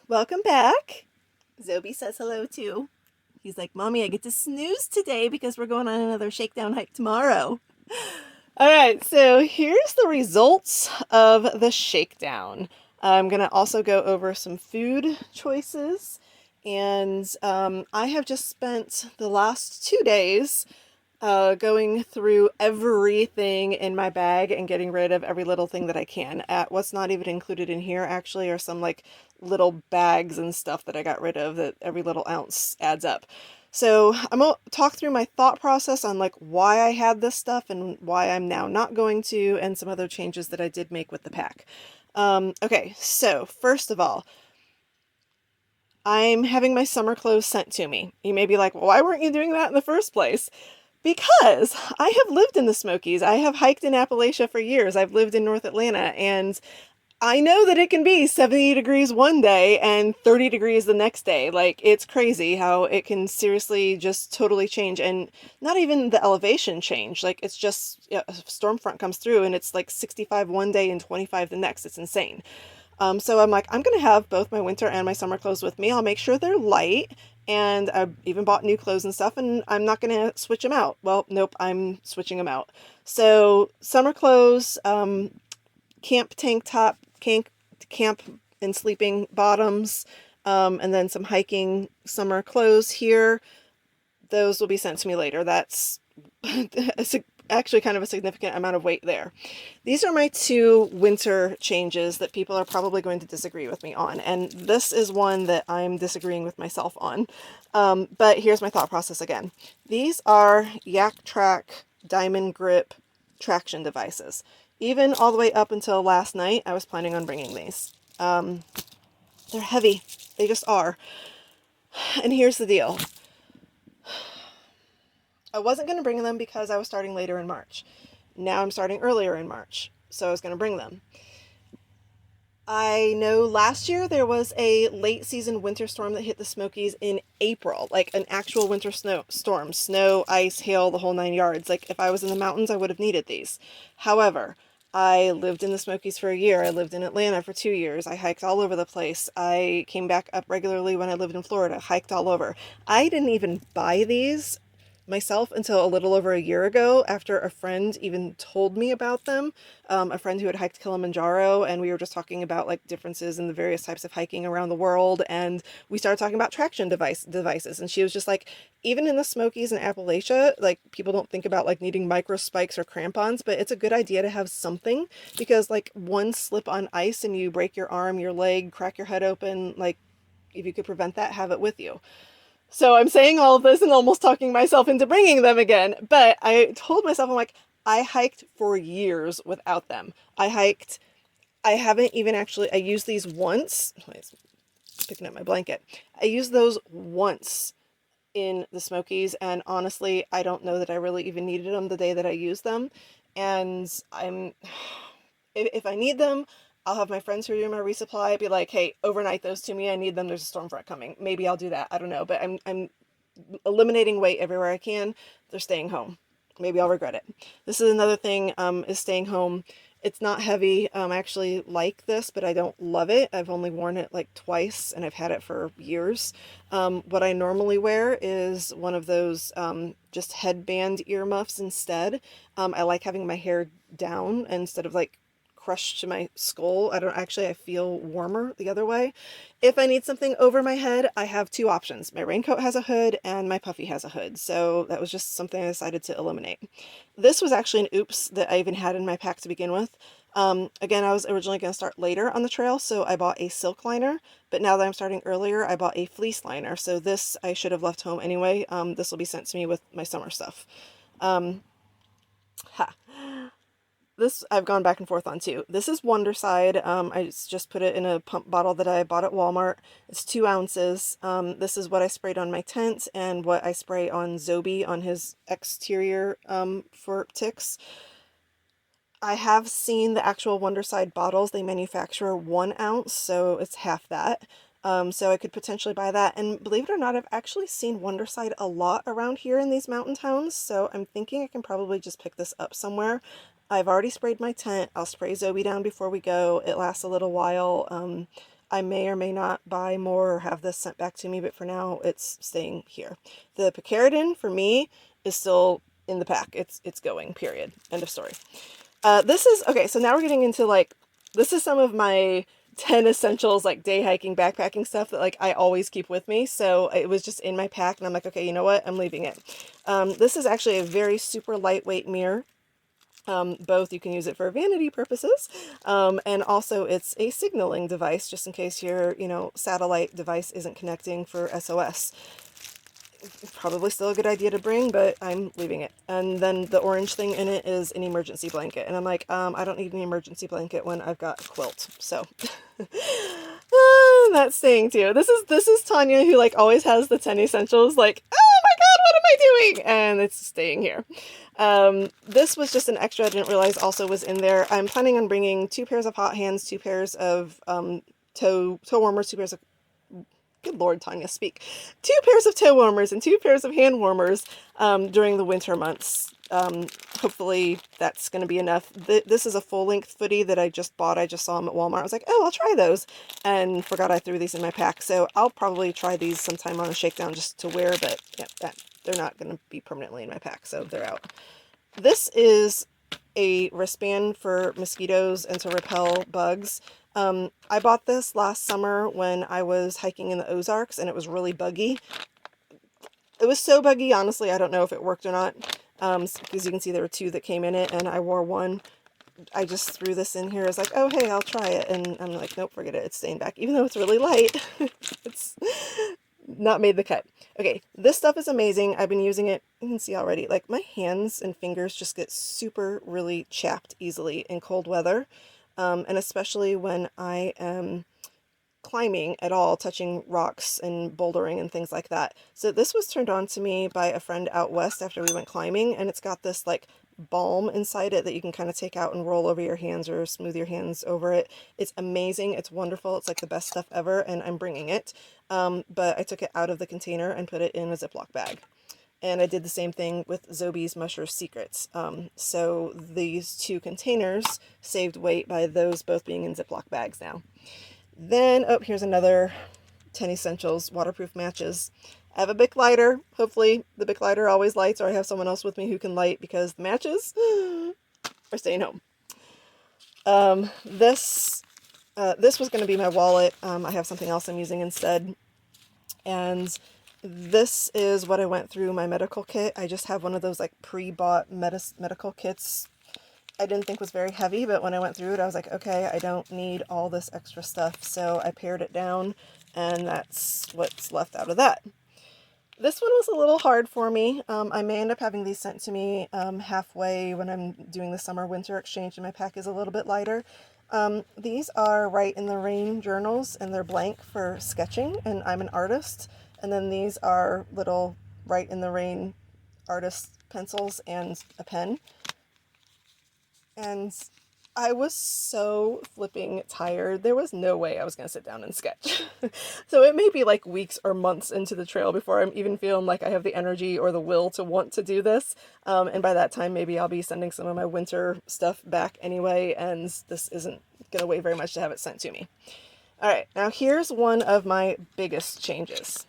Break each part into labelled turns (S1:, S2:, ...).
S1: Welcome back. Zobi says hello too. He's like, Mommy, I get to snooze today because we're going on another shakedown hike tomorrow. All right, so here's the results of the shakedown. I'm going to also go over some food choices. And I have just spent the last 2 days going through everything in my bag and getting rid of every little thing that I can. What's not even included in here actually are some like little bags and stuff that I got rid of that every little ounce adds up. So I'm gonna talk through my thought process on like why I had this stuff and why I'm now not going to, and some other changes that I did make with the pack. Okay, so first of all, I'm having my summer clothes sent to me. You may be like, well, why weren't you doing that in the first place? Because I have lived in the Smokies. I have hiked in Appalachia for years. I've lived in North Atlanta, and I know that it can be 70 degrees one day and 30 degrees the next day. Like, it's crazy how it can seriously just totally change. And not even the elevation change. Like, it's just a storm front comes through and it's like 65 one day and 25 the next. It's insane. So I'm like, I'm going to have both my winter and my summer clothes with me. I'll make sure they're light. And I even bought new clothes and stuff, and I'm not going to switch them out. Well, nope, I'm switching them out. So, summer clothes, camp tank top, camp and sleeping bottoms, and then some hiking summer clothes here. Those will be sent to me later. That's actually kind of a significant amount of weight there. These are my two winter changes that people are probably going to disagree with me on, and this is one that I'm disagreeing with myself on. But here's my thought process again. These are Yak Track Diamond Grip traction devices. Even all the way up until last night, I was planning on bringing these. They're heavy. They just are. And here's the deal. I wasn't going to bring them because I was starting later in March. Now I'm starting earlier in March, so I was going to bring them. I know last year there was a late season winter storm that hit the Smokies in April, like an actual winter storm, snow, ice, hail, the whole 9 yards. Like if I was in the mountains, I would have needed these. However, I lived in the Smokies for a year. I lived in Atlanta for 2 years. I hiked all over the place. I came back up regularly when I lived in Florida, hiked all over. I didn't even buy these myself until a little over a year ago after a friend even told me about them. A friend who had hiked Kilimanjaro, and we were just talking about like differences in the various types of hiking around the world, and we started talking about traction devices, and she was just like, even in the Smokies and Appalachia, like people don't think about like needing micro spikes or crampons, but it's a good idea to have something, because like one slip on ice and you break your arm, your leg, crack your head open, like if you could prevent that, have it with you. So I'm saying all of this and almost talking myself into bringing them again. But I told myself, I'm like, I hiked for years without them. I haven't even actually, I used these once. Picking up my blanket. I used those once in the Smokies, and honestly, I don't know that I really even needed them the day that I used them. And if I need them, I'll have my friends who are doing my resupply be like, hey, overnight those to me. I need them. There's a storm front coming. Maybe I'll do that. I don't know. But I'm eliminating weight everywhere I can. They're staying home. Maybe I'll regret it. This is another thing, is staying home. It's not heavy. I actually like this, but I don't love it. I've only worn it like twice and I've had it for years. What I normally wear is one of those just headband earmuffs instead. I like having my hair down instead of like crushed to my skull. I feel warmer the other way. If I need something over my head, I have two options. My raincoat has a hood and my puffy has a hood. So that was just something I decided to eliminate. This was actually an oops that I even had in my pack to begin with. Again, I was originally going to start later on the trail, so I bought a silk liner, but now that I'm starting earlier, I bought a fleece liner. So this I should have left home anyway. This will be sent to me with my summer stuff. Um, ha. This I've gone back and forth on too. This is Wonderside. I just put it in a pump bottle that I bought at Walmart. It's 2 ounces. This is what I sprayed on my tent and what I spray on Zobi on his exterior for ticks. I have seen the actual Wonderside bottles. They manufacture 1 ounce, so it's half that. So I could potentially buy that. And believe it or not, I've actually seen Wonderside a lot around here in these mountain towns. So I'm thinking I can probably just pick this up somewhere. I've already sprayed my tent. I'll spray Zobi down before we go. It lasts a little while. I may or may not buy more or have this sent back to me, but for now it's staying here. The picaridin for me is still in the pack. It's going, period. End of story. This is, okay, so now we're getting into like, this is some of my 10 essentials, like day hiking, backpacking stuff that like I always keep with me. So it was just in my pack and I'm like, okay, you know what? I'm leaving it. This is actually a very super lightweight mirror. Both you can use it for vanity purposes, and also it's a signaling device just in case your, satellite device isn't connecting for SOS. Probably still a good idea to bring, but I'm leaving it. And then the orange thing in it is an emergency blanket. And I'm like, I don't need an emergency blanket when I've got a quilt. So that's staying too. This is Tanya, who like always has the 10 essentials, like, oh my God, what am I doing? And it's staying here. This was just an extra I didn't realize also was in there. I'm planning on bringing 2 pairs of hot hands, 2 pairs of toe warmers, 2 pairs of, good Lord, Tanya, speak. 2 pairs of toe warmers and 2 pairs of hand warmers during the winter months. Hopefully that's going to be enough. This is a full-length footy that I just bought. I just saw them at Walmart. I was like, oh, I'll try those. And forgot I threw these in my pack. So I'll probably try these sometime on a shakedown just to wear, but yeah, they're not going to be permanently in my pack, so they're out. This is a wristband for mosquitoes and to repel bugs. I bought this last summer when I was hiking in the Ozarks and it was really buggy. It was so buggy, honestly, I don't know if it worked or not. Because you can see there were 2 that came in it and I wore one. I just threw this in here. I was like, oh, hey, I'll try it. And I'm like, nope, forget it. It's staying back. Even though it's really light, it's not made the cut. Okay, this stuff is amazing. I've been using it. You can see already, like my hands and fingers just get super really chapped easily in cold weather. And especially when I am climbing at all, touching rocks and bouldering and things like that. So this was turned on to me by a friend out west after we went climbing, and it's got this like balm inside it that you can kind of take out and roll over your hands or smooth your hands over it. It's amazing. It's wonderful. It's like the best stuff ever, and I'm bringing it. But I took it out of the container and put it in a Ziploc bag. And I did the same thing with Zobe's Musher Secrets. So these 2 containers saved weight by those both being in Ziploc bags now. Then, oh, here's another 10 essentials, waterproof matches. I have a Bic lighter. Hopefully the Bic lighter always lights, or I have someone else with me who can light, because the matches are staying home. This was going to be my wallet. I have something else I'm using instead. And this is what I went through my medical kit. I just have one of those like pre-bought medical kits. I didn't think was very heavy, but when I went through it, I was like, okay, I don't need all this extra stuff. So I pared it down, and that's what's left out of that. This one was a little hard for me. I may end up having these sent to me halfway when I'm doing the summer-winter exchange, and my pack is a little bit lighter. These are Write in the Rain journals, and they're blank for sketching, and I'm an artist. And then these are little Write in the Rain artist pencils and a pen. And I was so flipping tired. There was no way I was going to sit down and sketch. So it may be like weeks or months into the trail before I'm even feeling like I have the energy or the will to want to do this. And by that time, maybe I'll be sending some of my winter stuff back anyway, and this isn't going to weigh very much to have it sent to me. All right, now here's one of my biggest changes.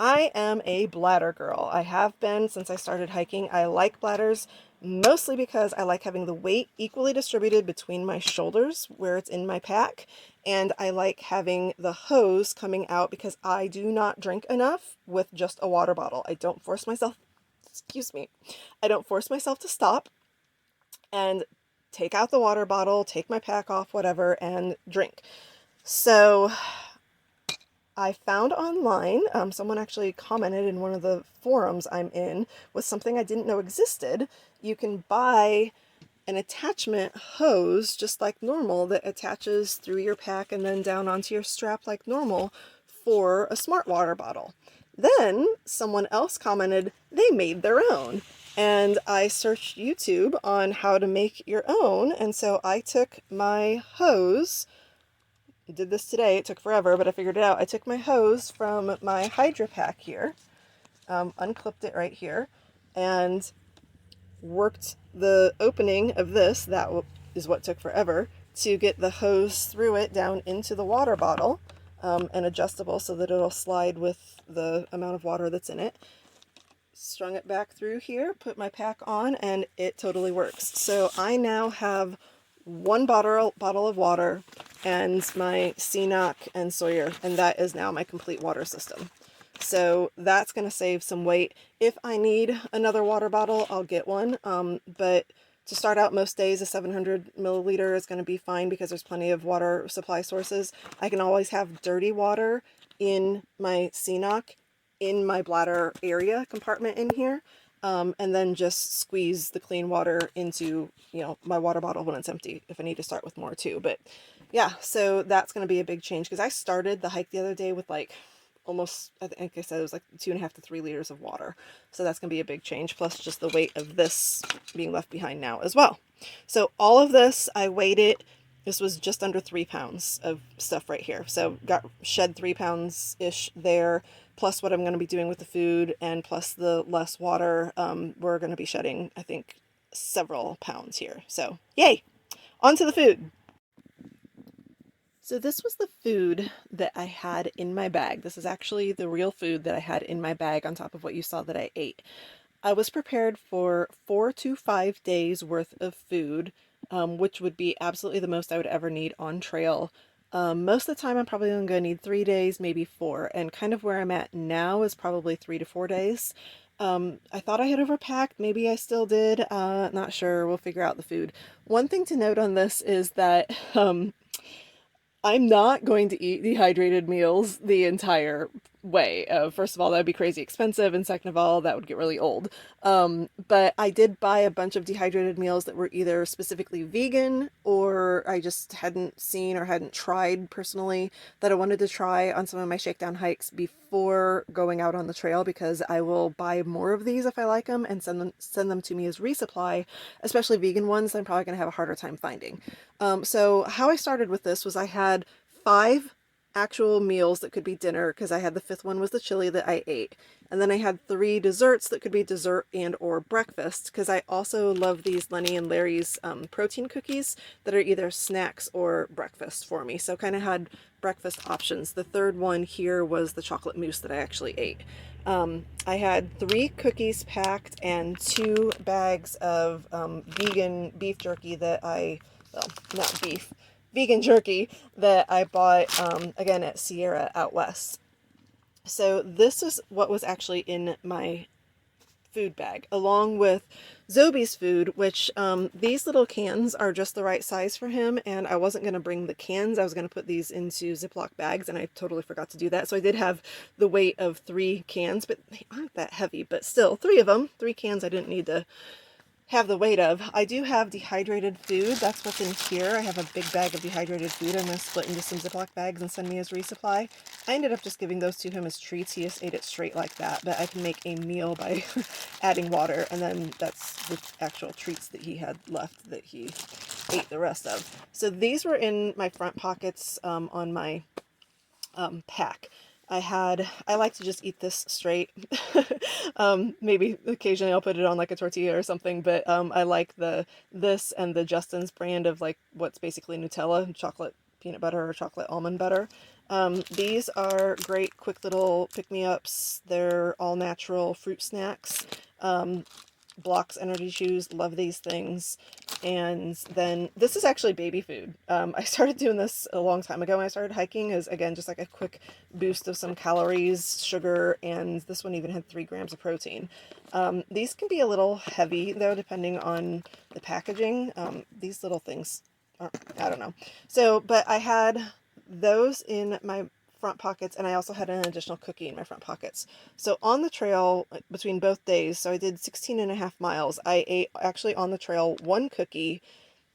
S1: I am a bladder girl. I have been since I started hiking. I like bladders, mostly because I like having the weight equally distributed between my shoulders where it's in my pack, and I like having the hose coming out because I do not drink enough with just a water bottle. I don't force myself, I don't force myself to stop and take out the water bottle, take my pack off, whatever, and drink. So I found online, someone actually commented in one of the forums I'm in, with something I didn't know existed. You can buy an attachment hose, just like normal, that attaches through your pack and then down onto your strap like normal for a smart water bottle. Then someone else commented they made their own. And I searched YouTube on how to make your own, and so I took my hose. Did this today. It took forever, but I figured it out. I took my hose from my Hydra pack here, unclipped it right here, and worked the opening of this, that is what took forever, to get the hose through it down into the water bottle. and adjustable so that it'll slide with the amount of water that's in it. Strung it back through here, put my pack on, and it totally works. So I now have one bottle of water and my CNOC and Sawyer, and that is now my complete water system. So that's going to save some weight. If I need another water bottle, I'll get one. But to start out most days, a 700 milliliter is going to be fine because there's plenty of water supply sources. I can always have dirty water in my CNOC in my bladder area compartment in here, and then just squeeze the clean water into, my water bottle when it's empty if I need to start with more too. But yeah, so that's going to be a big change because I started the hike the other day with like almost, I think I said it was like 2.5 to 3 liters of water. So that's going to be a big change, plus just the weight of this being left behind now as well. So all of this, I weighed it. This was just under 3 pounds of stuff right here. So got shed 3 pounds-ish there, plus what I'm going to be doing with the food, and plus the less water. We're going to be shedding, I think, several pounds here. So yay! On to the food. So this was the food that I had in my bag. This is actually the real food that I had in my bag on top of what you saw that I ate. I was prepared for 4 to 5 days worth of food, which would be absolutely the most I would ever need on trail. Most of the time I'm probably only going to need 3 days, maybe 4, and kind of where I'm at now is probably 3 to 4 days. I thought I had overpacked, maybe I still did, not sure, we'll figure out the food. One thing to note on this is that I'm not going to eat dehydrated meals the entire way. First of all, that would be crazy expensive, and second of all, that would get really old. But I did buy a bunch of dehydrated meals that were either specifically vegan or I just hadn't seen or hadn't tried personally that I wanted to try on some of my shakedown hikes before going out on the trail, because I will buy more of these if I like them and send them to me as resupply, especially vegan ones I'm probably going to have a harder time finding. So how I started with this was I had 5 actual meals that could be dinner, because I had the 5th one was the chili that I ate. And then I had 3 desserts that could be dessert and or breakfast, because I also love these Lenny and Larry's protein cookies that are either snacks or breakfast for me. So kind of had breakfast options. The 3rd one here was the chocolate mousse that I actually ate. I had 3 cookies packed and 2 bags of vegan beef jerky that well, not beef, vegan jerky that I bought, again, at Sierra out west. So this is what was actually in my food bag, along with Zobi's food, which these little cans are just the right size for him, and I wasn't going to bring the cans. I was going to put these into Ziploc bags, and I totally forgot to do that. So I did have the weight of 3 cans, but they aren't that heavy, but still, 3 of them, 3 cans I didn't need to have the weight of. I do have dehydrated food. That's what's in here. I have a big bag of dehydrated food I'm going to split into some Ziploc bags and send me as resupply. I ended up just giving those to him as treats. He just ate it straight like that, but I can make a meal by adding water, and then that's the actual treats that he had left that he ate the rest of. So these were in my front pockets on my pack. I like to just eat this straight. Maybe occasionally I'll put it on like a tortilla or something, but I like this and the Justin's brand of like what's basically Nutella, chocolate peanut butter or chocolate almond butter. These are great quick little pick-me-ups. They're all natural fruit snacks. Blocks energy chews, love these things. And then this is actually baby food. I started doing this a long time ago when I started hiking, as again just like a quick boost of some calories, sugar, and this one even had 3 grams of protein. These can be a little heavy though, depending on the packaging. These little things aren't, I don't know. So, but I had those in my front pockets, and I also had an additional cookie in my front pockets. So on the trail between both days, so I did 16.5 miles, I ate actually on the trail 1 cookie,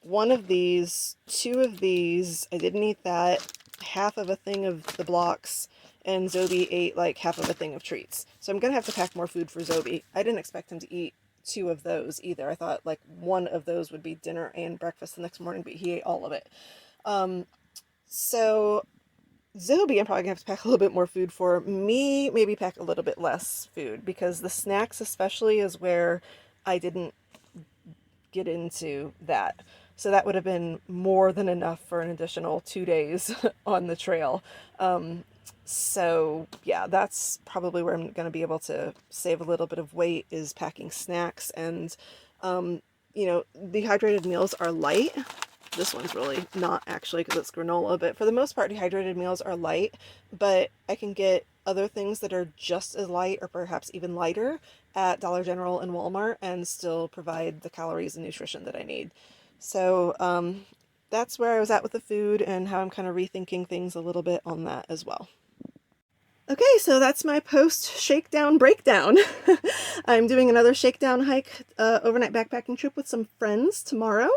S1: 1 of these, 2 of these, I didn't eat that, half of a thing of the blocks, and Zobi ate like half of a thing of treats. So I'm gonna have to pack more food for Zobi. I didn't expect him to eat 2 of those either. I thought like 1 of those would be dinner and breakfast the next morning, but he ate all of it. So Zobi, I'm probably going to have to pack a little bit more food for. Me, maybe pack a little bit less food, because the snacks especially is where I didn't get into that. So that would have been more than enough for an additional 2 days on the trail. So yeah, that's probably where I'm going to be able to save a little bit of weight, is packing snacks. And dehydrated meals are light. This one's really not, actually, because it's granola, but for the most part, dehydrated meals are light, but I can get other things that are just as light or perhaps even lighter at Dollar General and Walmart and still provide the calories and nutrition that I need. So that's where I was at with the food and how I'm kind of rethinking things a little bit on that as well. Okay, so that's my post-shakedown breakdown. I'm doing another shakedown hike, overnight backpacking trip with some friends tomorrow.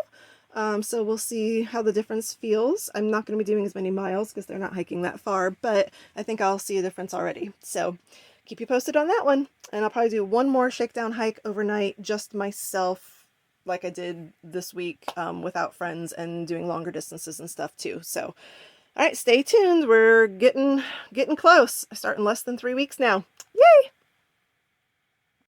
S1: So we'll see how the difference feels. I'm not going to be doing as many miles because they're not hiking that far, but I think I'll see a difference already. So keep you posted on that one. And I'll probably do one more shakedown hike overnight, just myself, like I did this week, without friends, and doing longer distances and stuff too. So, all right, stay tuned. We're getting close. I start in less than 3 weeks now. Yay!